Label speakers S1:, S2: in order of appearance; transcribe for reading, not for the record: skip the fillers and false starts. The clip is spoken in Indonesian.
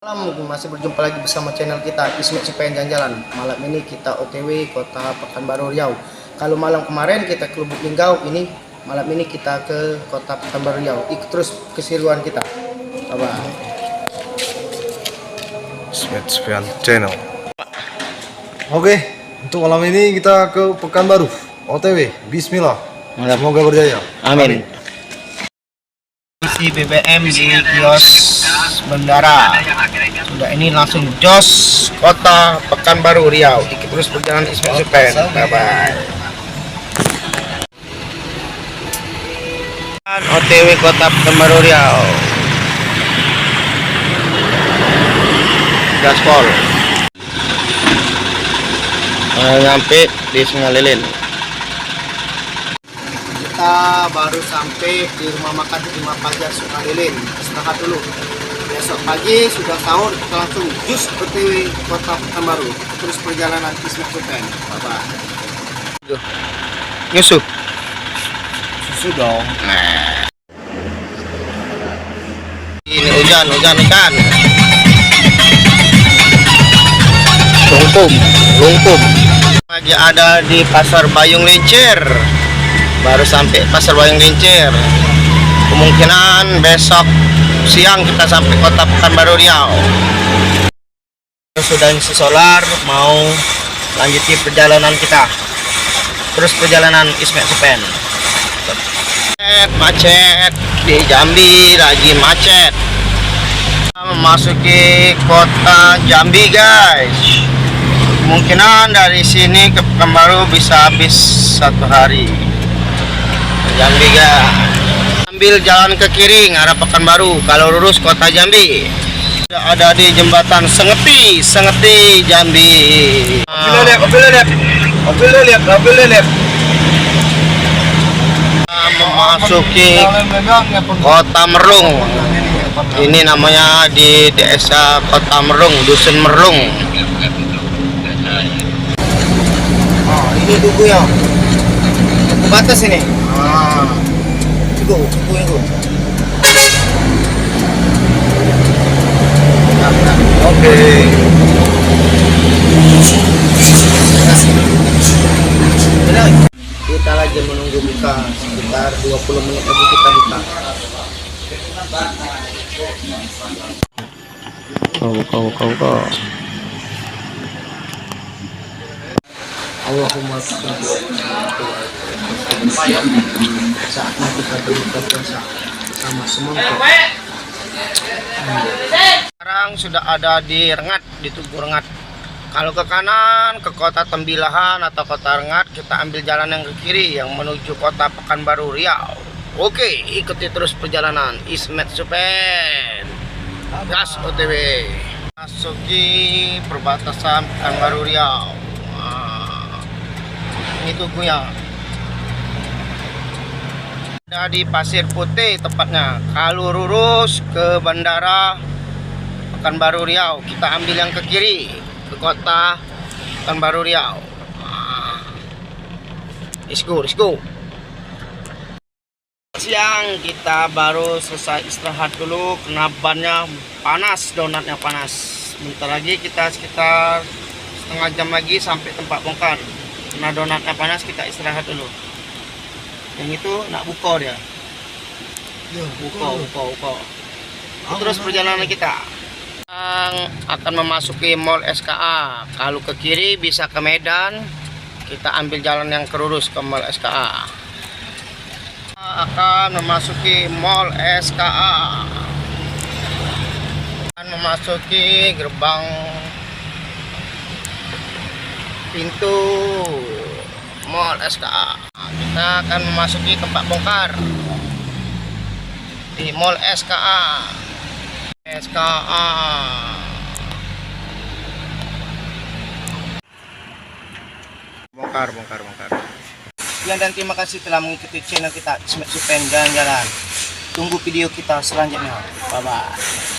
S1: Malam, masih berjumpa lagi bersama channel kita Ismet Supen Jalan-Jalan. Malam ini kita OTW Kota Pekanbaru Riau. Kalau malam kemarin kita ke Lubuk Linggau, ini malam ini kita ke Kota Pekanbaru Riau. Ikut terus keseruan kita. Bye.
S2: Ismet Supen Channel. Oke, untuk malam ini kita ke Pekanbaru OTW. Bismillah. Semoga berjaya.
S1: Amin. Isi BBM di kios bandara. Sudah ini langsung jos Kota Pekanbaru Riau. Ikut terus perjalanan Ismet Supen. Bye. OTW Kota Pekanbaru Riau. Gaspol. Nyampe di Sungai Lilin. Kita baru sampai di rumah makan Lima Pajar Sungai Lilin. Istirahat dulu. Besok pagi sudah sahur, kita langsung jus OTW Kota Pekanbaru. Terus perjalanan Ismet Supen. Bye. Nyusup. Susu dong. Nah. Ini hujan ikan. Lungkum. Lagi ada di Pasar Bayung Lincir. Baru sampai Pasar Bayung Lincir. Kemungkinan besok siang kita sampai Kota Pekanbaru Riau. Sudah isi solar, mau lanjuti perjalanan kita. Terus perjalanan Ismet Supen. Macet di Jambi, lagi macet. Memasuki kota Jambi, guys. Kemungkinan dari sini ke Pekanbaru bisa habis 1 hari. Jambi, guys. Ambil jalan ke kiri arah Pekanbaru. Kalau lurus kota Jambi. Ada di jembatan Sengeti Jambi. Memasuki Kota Merlung. Ini namanya di desa Kota Merlung, Dusun Merlung. Oh, ini duku ya. Duku batas ini. Duku.
S2: Oke.
S1: Kita lagi menunggu buka, sekitar 20 menit lagi kita buka. Buka. Allahumma salli saatnya kita berbuka puasa sama semangkuk. Sekarang sudah ada di Rengat, di Tugu Rengat. Kalau ke kanan ke Kota Tembilahan atau Kota Rengat, kita ambil jalan yang ke kiri yang menuju Kota Pekanbaru Riau. Oke, ikuti terus perjalanan Ismet Supen. Gas OTW. Masuki perbatasan Pekanbaru Riau. Ini tugunya. Ada di Pasir Putih tepatnya. Kalau lurus ke bandara Pekanbaru Riau, kita ambil yang ke kiri ke Kota Pekanbaru Riau. Let's go. Siang kita baru selesai istirahat dulu karena bannya panas, donatnya panas. Bentar lagi kita sekitar setengah jam lagi sampai tempat bongkar. Karena donatnya panas, kita istirahat dulu. Yang itu nak buka dia. Ya, buka. Terus perjalanan kita akan memasuki Mall SKA. Kalau ke kiri bisa ke Medan, kita ambil jalan yang lurus ke Mall SKA. Akan memasuki Mall SKA. Akan memasuki gerbang pintu Mall SKA. Kita akan memasuki tempat bongkar di Mall SKA. Bongkar. Sekian dan terima kasih telah mengikuti channel kita Ismet Supen Jalan-Jalan. Tunggu video kita selanjutnya. Bye.